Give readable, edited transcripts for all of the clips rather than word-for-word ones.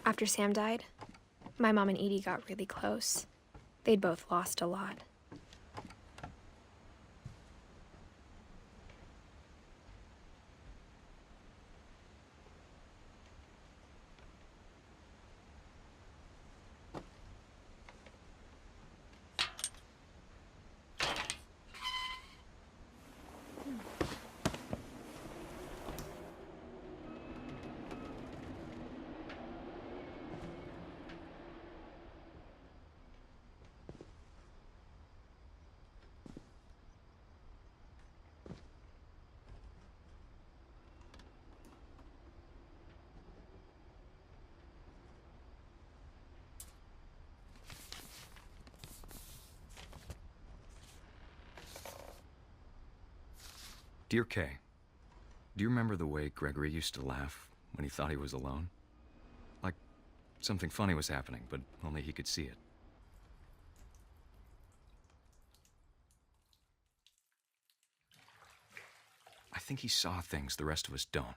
After Sam died, my mom and Edie got really close. They'd both lost a lot. Dear Kay, do you remember the way Gregory used to laugh when he thought he was alone? Like something funny was happening, but only he could see it. I think he saw things the rest of us don't.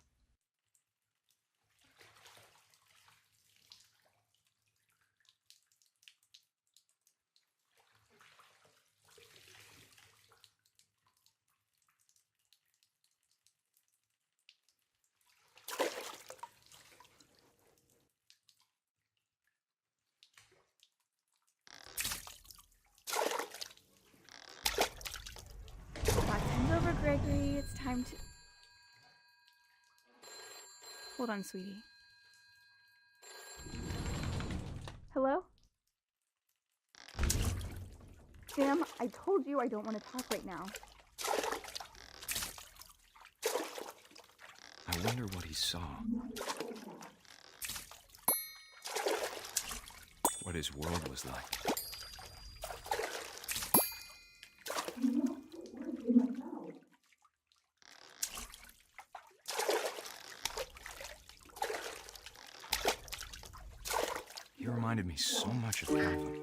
Time's over, Gregory. It's time to... Hold on, sweetie. Hello? Sam, I told you I don't want to talk right now. I wonder what he saw. What his world was like. He reminded me so much of Calvin.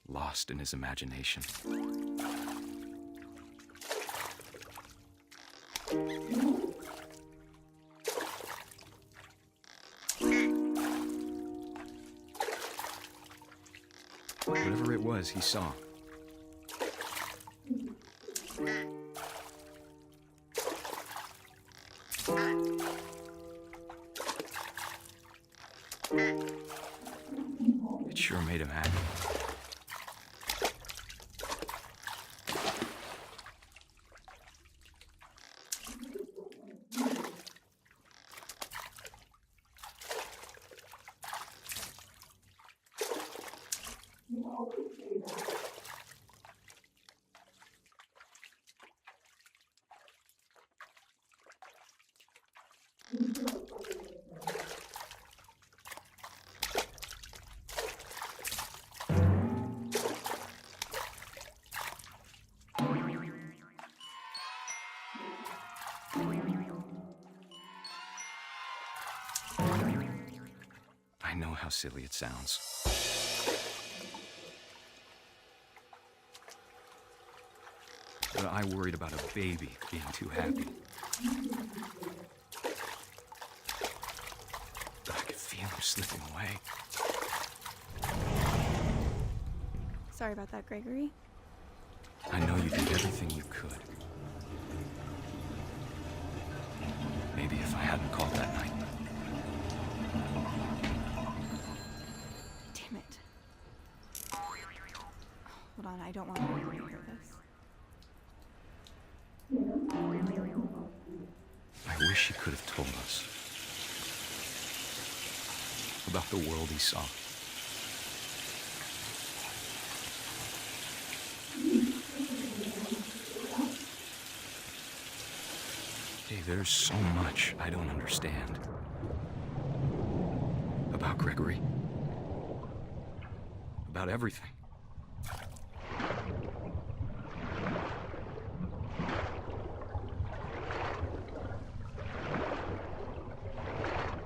Lost in his imagination. Whatever it was, he saw. It sure made him happy. I know how silly it sounds. But I worried about a baby being too happy. But I could feel him slipping away. Sorry about that, Gregory. I know you did everything you could. Maybe if I hadn't called that night. Damn it. Hold on, I don't want to hear this. I wish he could have told us about the world he saw. Hey, there's so much I don't understand about Gregory, about everything.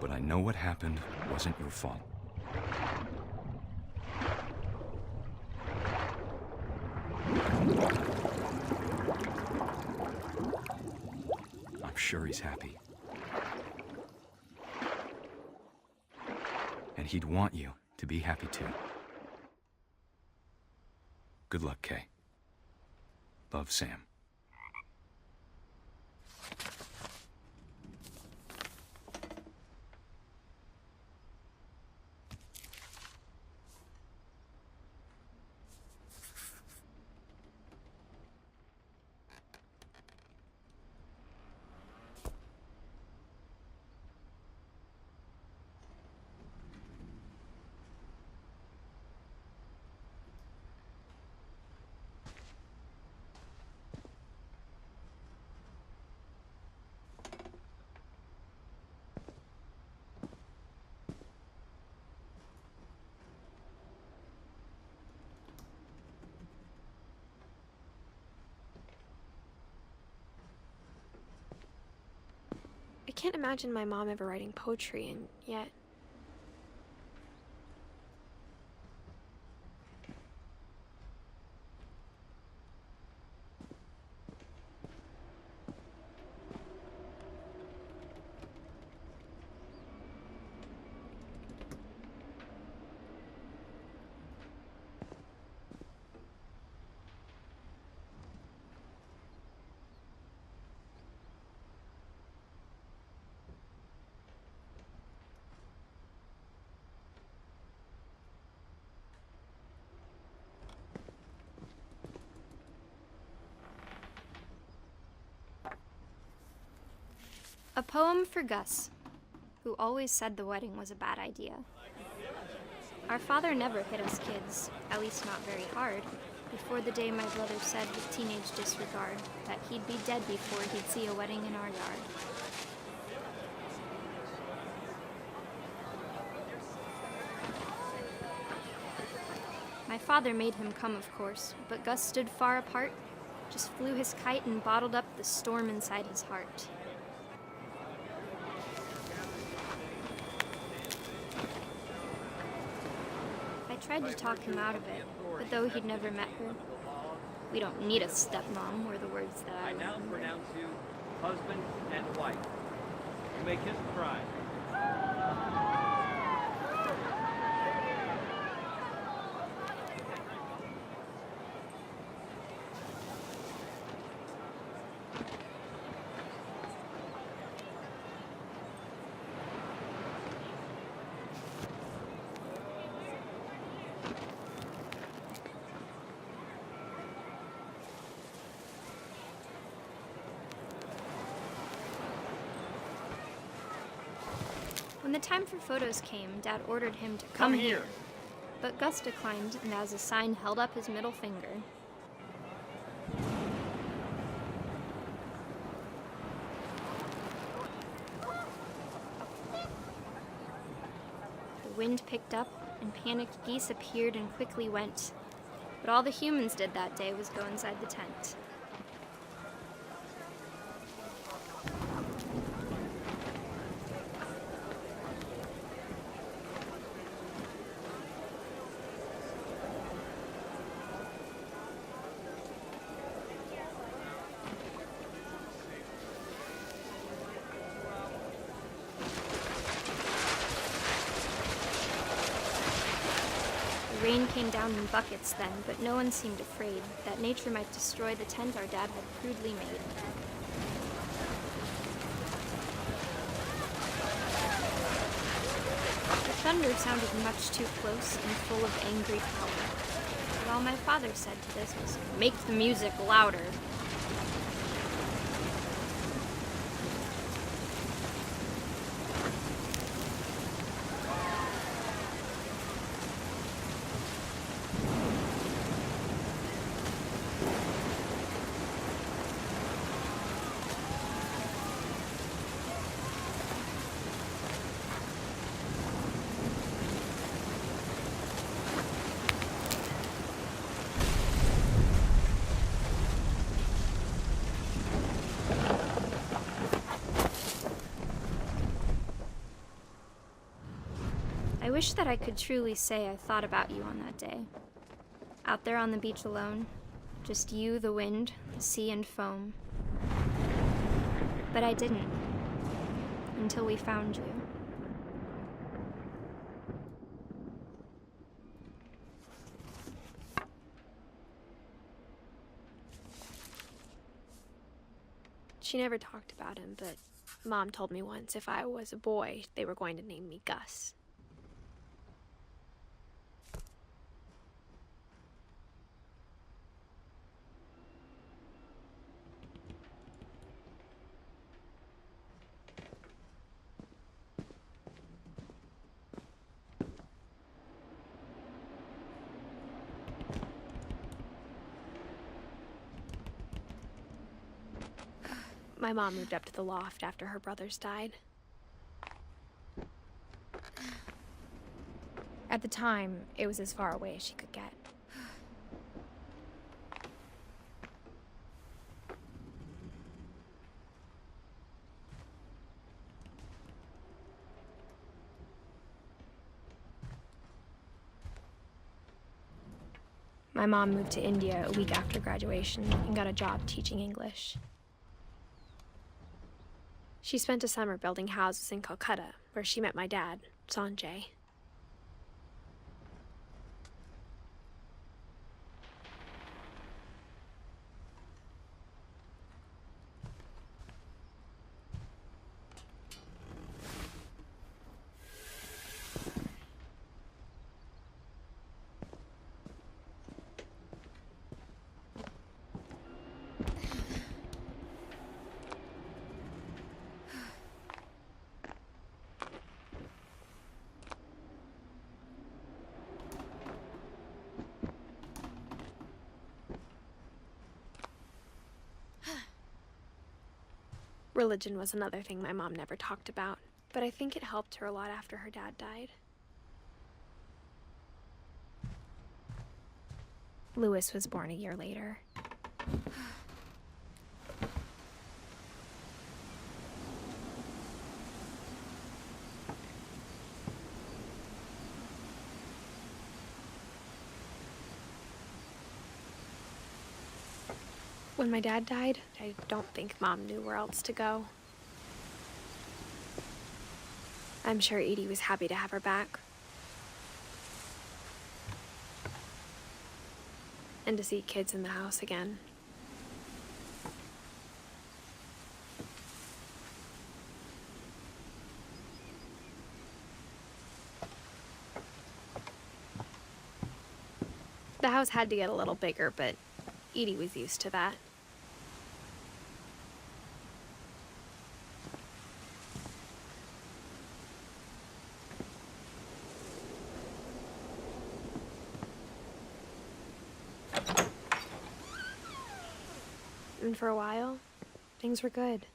But I know what happened wasn't your fault. I'm sure he's happy. And he'd want you to be happy too. Good luck, Kay. Love, Sam. I can't imagine my mom ever writing poetry, and yet... A poem for Gus, who always said the wedding was a bad idea. Our father never hit us kids, at least not very hard, before the day my brother said with teenage disregard that he'd be dead before he'd see a wedding in our yard. My father made him come, of course, but Gus stood far apart, just flew his kite and bottled up the storm inside his heart. I tried to talk him out of it, but though he'd never met her, we don't need a stepmom were the words that I now remember. pronounce you husband and wife. You may kiss the bride. When the time for photos came, Dad ordered him to come here. But Gus declined, and as a sign held up his middle finger. The wind picked up, and panicked geese appeared and quickly went. But all the humans did that day was go inside the tent. The rain came down in buckets then, but no one seemed afraid that nature might destroy the tent our dad had crudely made. The thunder sounded much too close and full of angry power. But all my father said to this was, "Make the music louder." I wish that I could truly say I thought about you on that day. Out there on the beach alone, just you, the wind, the sea, and foam. But I didn't, until we found you. She never talked about him, but Mom told me once if I was a boy, they were going to name me Gus. My mom moved up to the loft after her brothers died. At the time, it was as far away as she could get. My mom moved to India a week after graduation and got a job teaching English. She spent a summer building houses in Calcutta, where she met my dad, Sanjay. Religion was another thing my mom never talked about, but I think it helped her a lot after her dad died. Louis was born a year later. When my dad died, I don't think Mom knew where else to go. I'm sure Edie was happy to have her back. And to see kids in the house again. The house had to get a little bigger, but Edie was used to that. And for a while, things were good.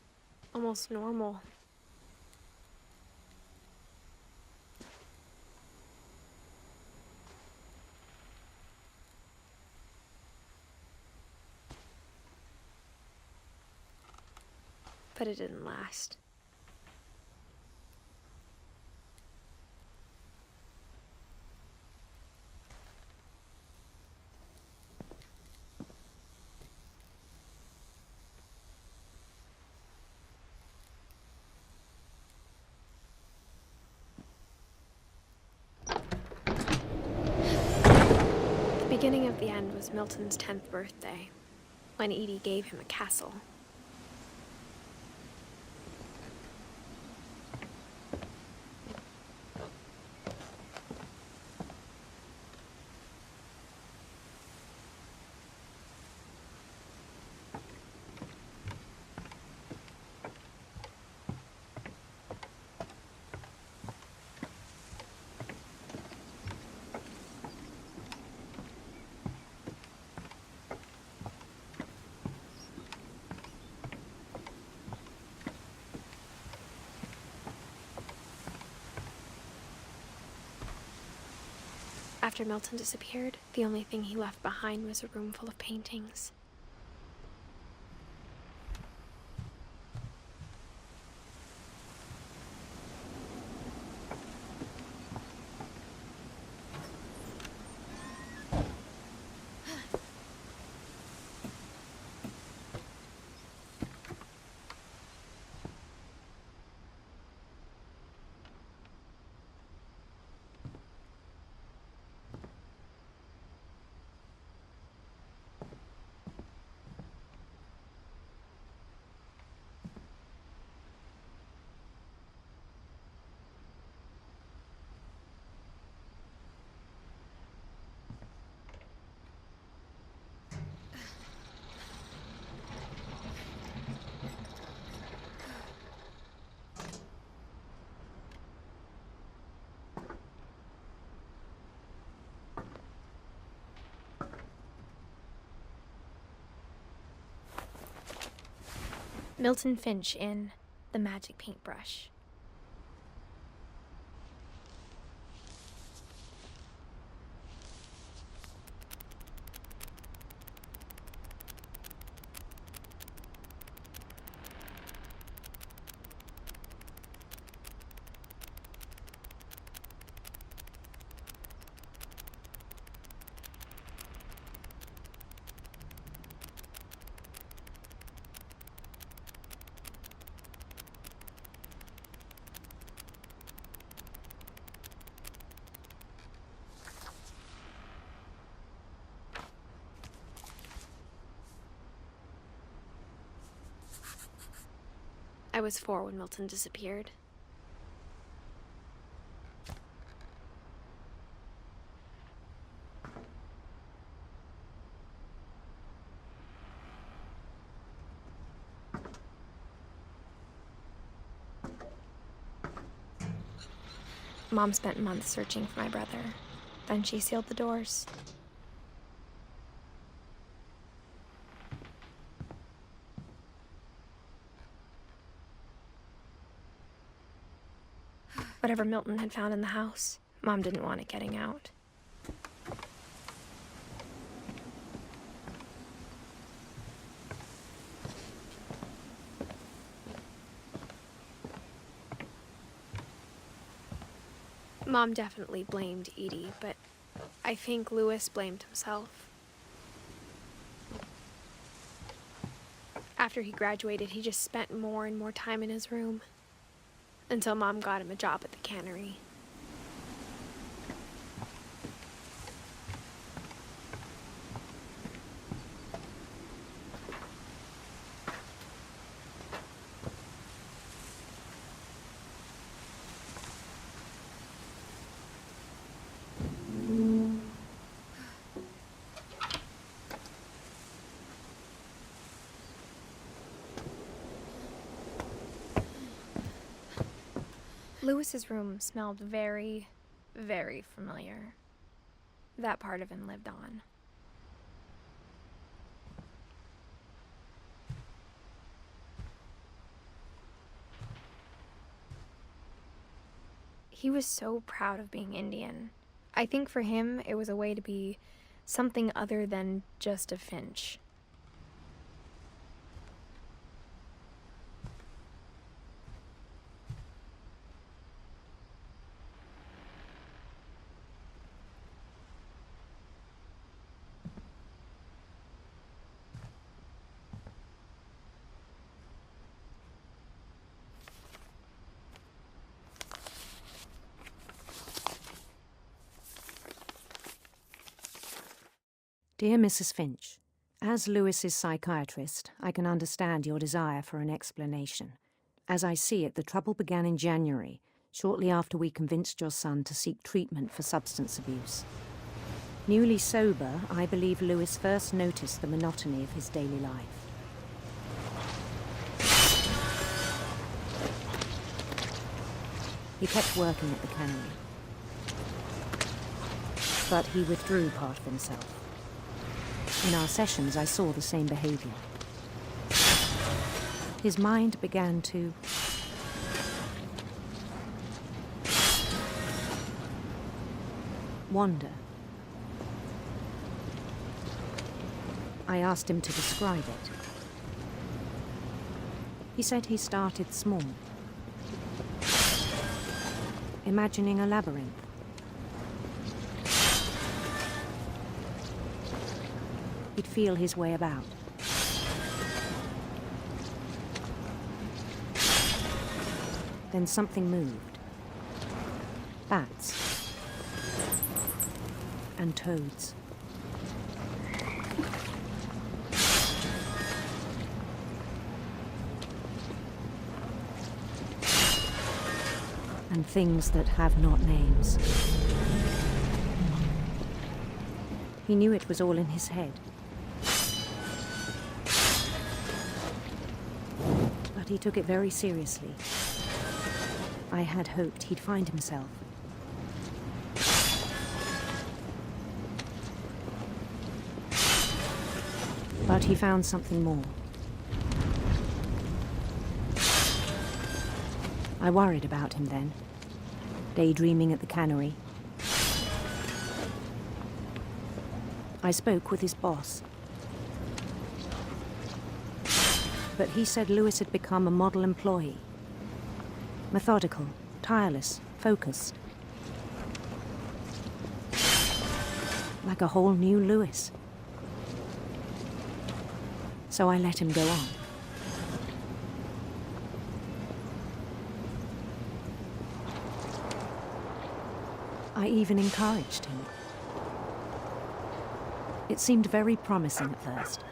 Almost normal. But it didn't last. The beginning of the end was Milton's 10th birthday, when Edie gave him a castle. After Milton disappeared, the only thing he left behind was a room full of paintings. Milton Finch in The Magic Paintbrush. I was 4 when Milton disappeared. Mom spent months searching for my brother. Then she sealed the doors. Whatever Milton had found in the house, Mom didn't want it getting out. Mom definitely blamed Edie, but I think Louis blamed himself. After he graduated, he just spent more and more time in his room. Until Mom got him a job at the cannery. Louis's room smelled very, very familiar. That part of him lived on. He was so proud of being Indian. I think for him, it was a way to be something other than just a Finch. Dear Mrs. Finch, as Louis's psychiatrist, I can understand your desire for an explanation. As I see it, the trouble began in January, shortly after we convinced your son to seek treatment for substance abuse. Newly sober, I believe Louis first noticed the monotony of his daily life. He kept working at the cannery, but he withdrew part of himself. In our sessions, I saw the same behavior. His mind began to wander. I asked him to describe it. He said he started small, imagining a labyrinth. He'd feel his way about. Then something moved. Bats. And toads. And things that have not names. He knew it was all in his head. But he took it very seriously. I had hoped he'd find himself. But he found something more. I worried about him then, daydreaming at the cannery. I spoke with his boss. But he said Lewis had become a model employee. Methodical, tireless, focused. Like a whole new Lewis. So I let him go on. I even encouraged him. It seemed very promising at first.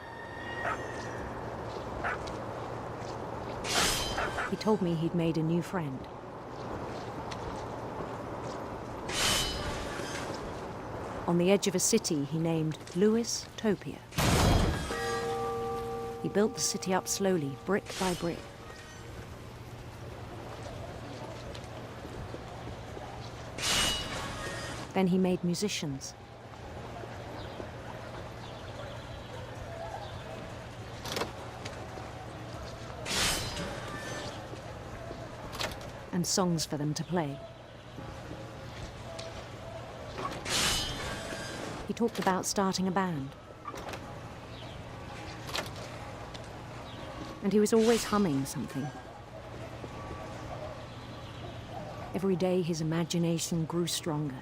He told me he'd made a new friend. On the edge of a city he named Lewis Topia. He built the city up slowly, brick by brick. Then he made musicians. And songs for them to play. He talked about starting a band. And he was always humming something. Every day his imagination grew stronger.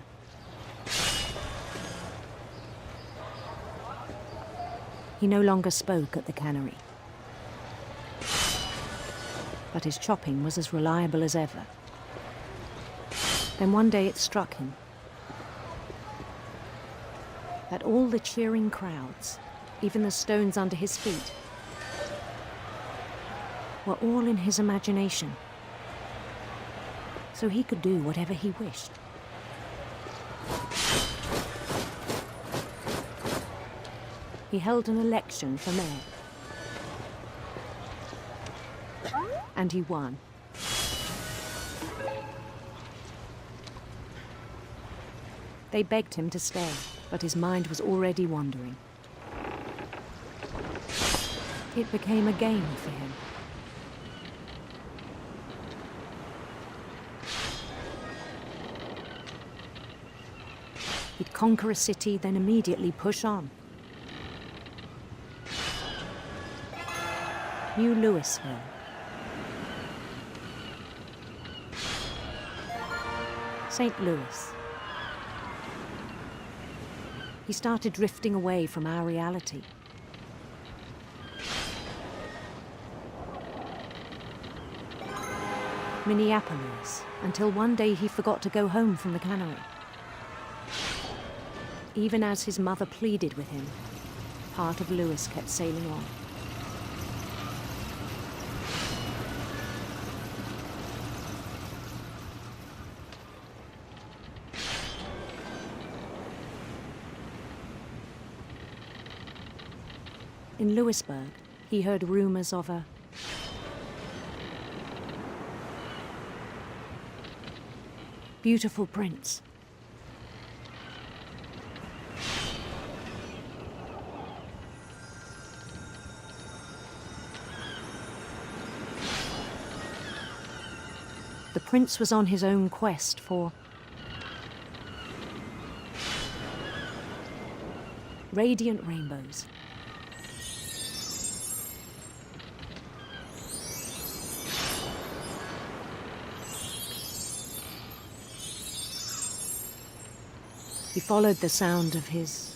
He no longer spoke at the cannery. But his chopping was as reliable as ever. Then one day it struck him that all the cheering crowds, even the stones under his feet, were all in his imagination. So he could do whatever he wished. He held an election for mayor. And he won. They begged him to stay, but his mind was already wandering. It became a game for him. He'd conquer a city, then immediately push on. New Louisville. St. Louis. He started drifting away from our reality. Minneapolis, until one day he forgot to go home from the cannery. Even as his mother pleaded with him, part of Lewis kept sailing on. In Lewisburg, he heard rumors of a beautiful prince. The prince was on his own quest for radiant rainbows. He followed the sound of his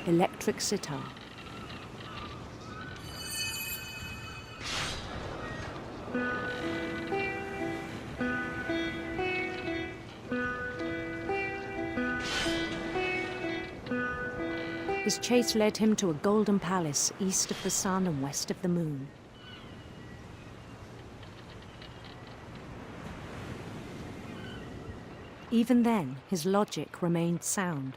electric sitar. His chase led him to a golden palace east of the sun and west of the moon. Even then, his logic remained sound.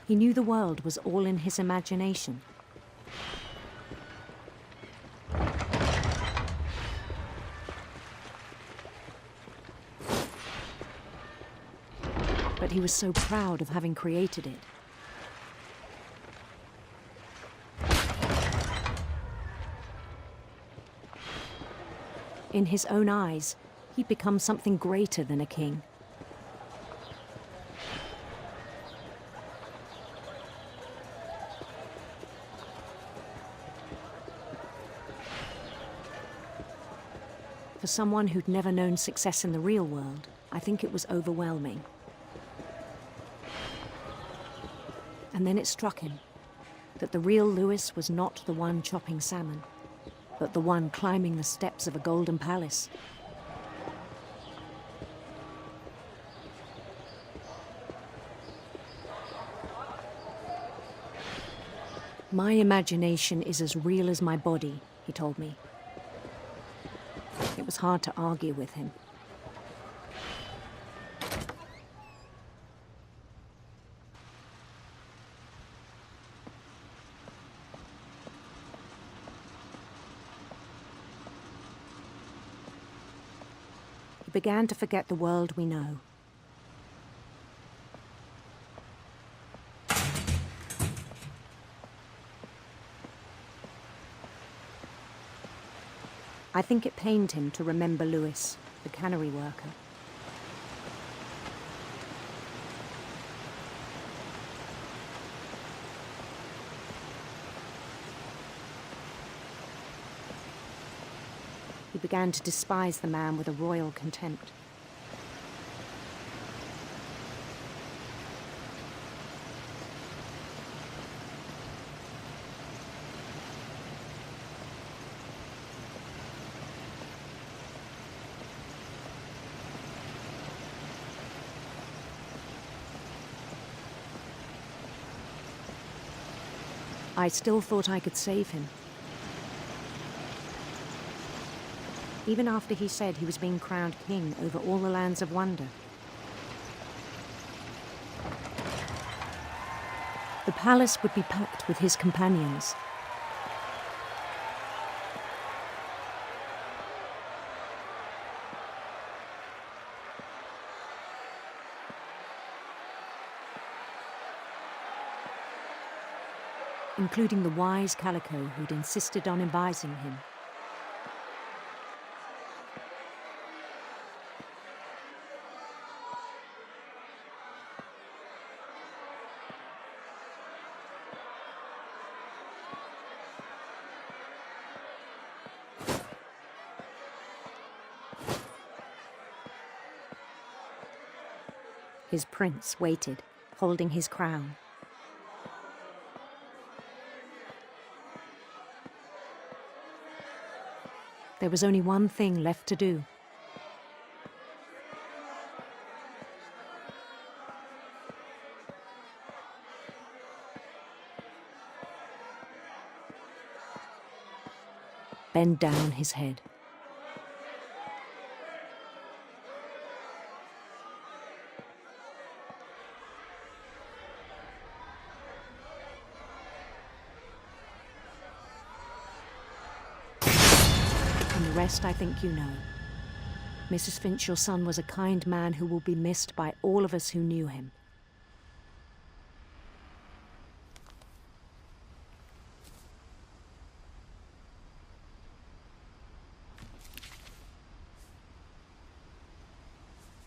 He knew the world was all in his imagination. But he was so proud of having created it. In his own eyes, he'd become something greater than a king. For someone who'd never known success in the real world, I think it was overwhelming. And then it struck him that the real Lewis was not the one chopping salmon, but the one climbing the steps of a golden palace. My imagination is as real as my body, he told me. It was hard to argue with him. He began to forget the world we know. I think it pained him to remember Lewis, the cannery worker. He began to despise the man with a royal contempt. I still thought I could save him. Even after he said he was being crowned king over all the lands of wonder. The palace would be packed with his companions. Including the wise Calico who'd insisted on advising him. His prince waited, holding his crown. There was only one thing left to do. Bend down his head. The rest I think you know. Mrs. Finch, your son was a kind man who will be missed by all of us who knew him.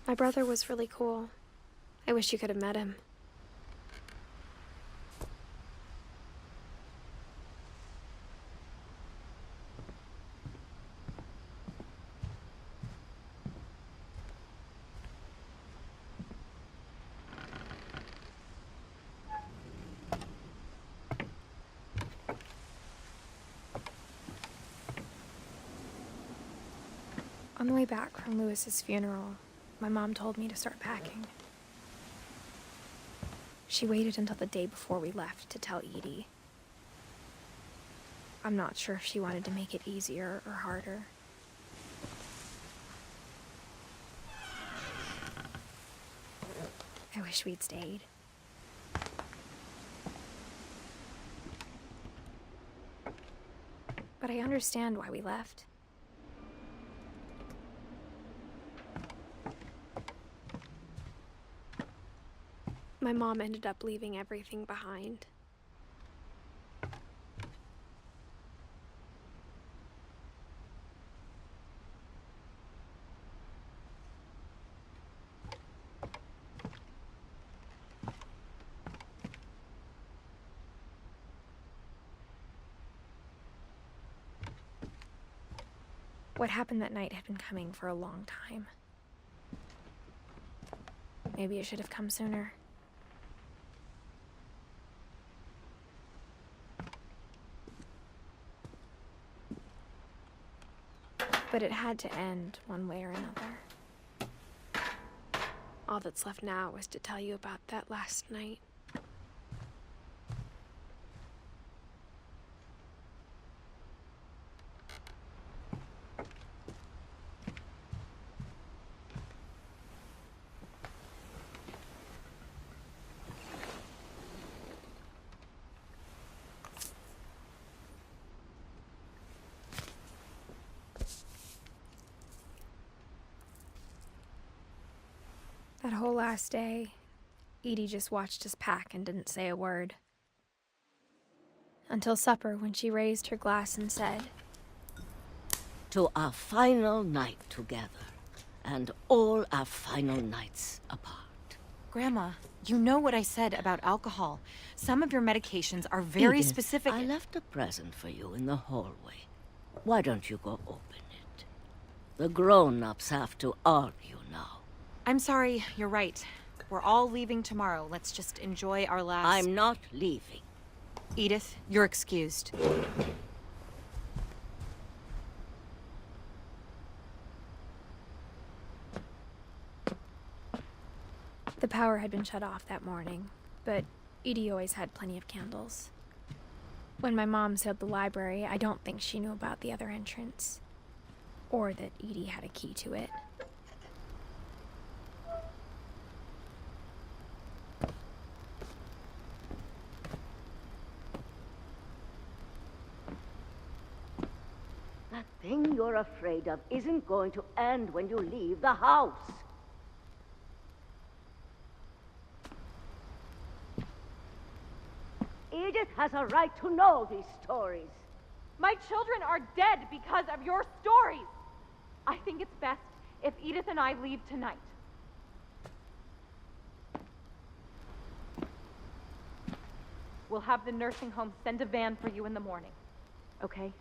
My brother was really cool. I wish you could have met him. On the way back from Lewis's funeral, my mom told me to start packing. She waited until the day before we left to tell Edie. I'm not sure if she wanted to make it easier or harder. I wish we'd stayed. But I understand why we left. My mom ended up leaving everything behind. What happened that night had been coming for a long time. Maybe it should have come sooner. But it had to end one way or another. All that's left now is to tell you about that last night. That whole last day, Edie just watched us pack and didn't say a word. Until supper, when she raised her glass and said, "To our final night together, and all our final nights apart." Grandma, you know what I said about alcohol. Some of your medications are very Edith, specific. I left a present for you in the hallway. Why don't you go open it? The grown-ups have to argue now. I'm sorry, you're right. We're all leaving tomorrow. Let's just enjoy our last... I'm not leaving. Edith, you're excused. the power had been shut off that morning, but Edie always had plenty of candles. When my mom sealed the library, I don't think she knew about the other entrance, or that Edie had a key to it. That thing you're afraid of isn't going to end when you leave the house. Edith has a right to know these stories. My children are dead because of your stories. I think it's best if Edith and I leave tonight. We'll have the nursing home send a van for you in the morning, okay?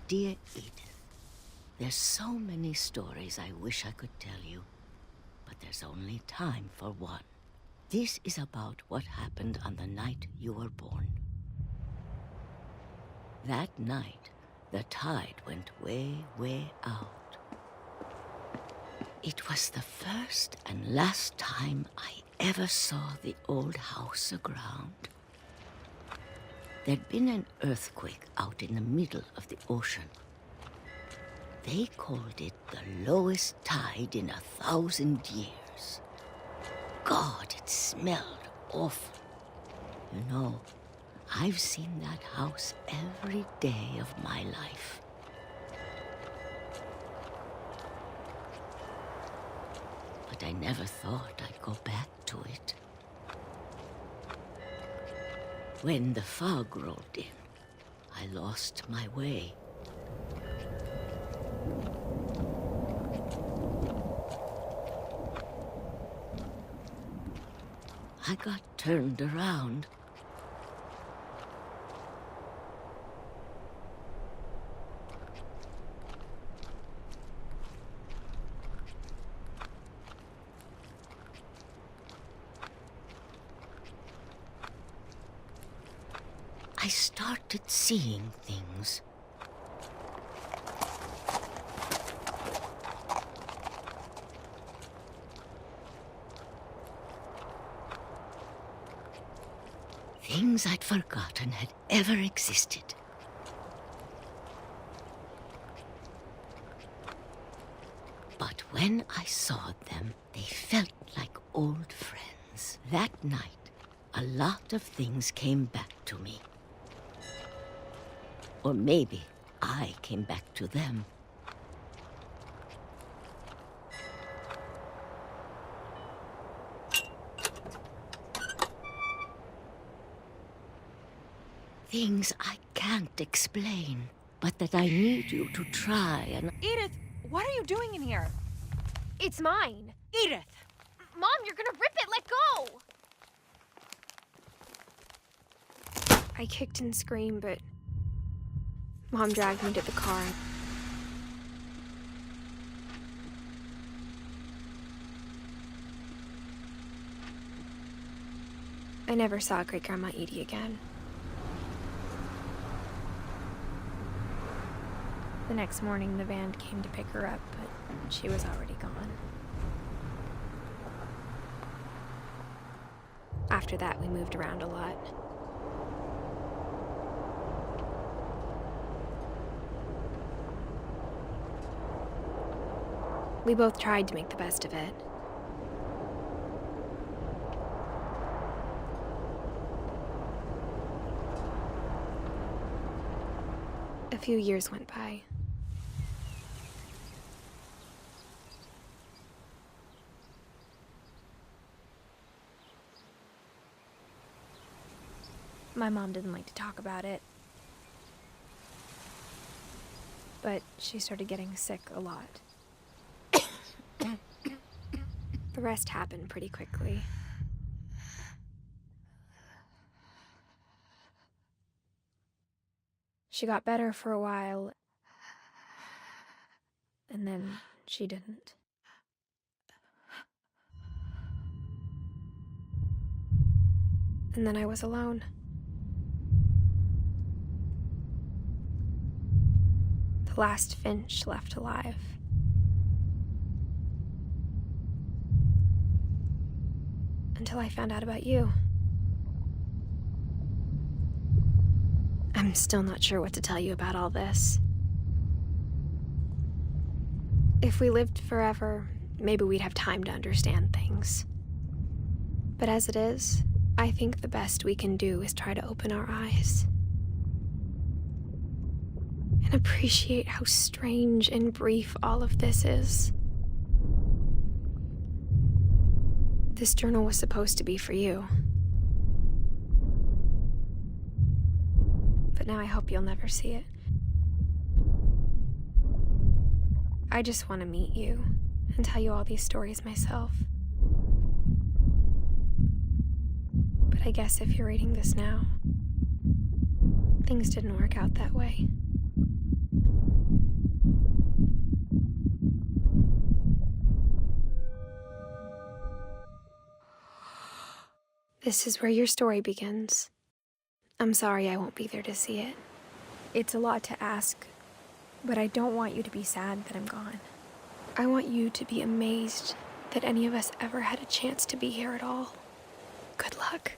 Dear Edith, there's so many stories I wish I could tell you, but there's only time for one. This is about what happened on the night you were born. That night, the tide went way, way out. It was the first and last time I ever saw the old house aground. There'd been an earthquake out in the middle of the ocean. They called it the lowest tide in 1,000 years. God, it smelled awful. You know, I've seen that house every day of my life. But I never thought I'd go back to it. When the fog rolled in, I lost my way. I got turned around. I started seeing things. Things I'd forgotten had ever existed. But when I saw them, they felt like old friends. That night, a lot of things came back to me. Or maybe I came back to them. Things I can't explain, but that I need you to try and... Edith, what are you doing in here? It's mine! Edith! Mom, you're gonna rip it! Let go! I kicked and screamed, but Mom dragged me to the car. I never saw Great-Grandma Edie again. The next morning, the van came to pick her up, but she was already gone. After that, we moved around a lot. We both tried to make the best of it. A few years went by. My mom didn't like to talk about it, but she started getting sick a lot. The rest happened pretty quickly. She got better for a while, and then she didn't. And then I was alone. The last Finch left alive. Until I found out about you. I'm still not sure what to tell you about all this. If we lived forever, maybe we'd have time to understand things. But as it is, I think the best we can do is try to open our eyes. And appreciate how strange and brief all of this is. This journal was supposed to be for you. But now I hope you'll never see it. I just want to meet you and tell you all these stories myself. But I guess if you're reading this now, things didn't work out that way. This is where your story begins. I'm sorry I won't be there to see it. It's a lot to ask, but I don't want you to be sad that I'm gone. I want you to be amazed that any of us ever had a chance to be here at all. Good luck.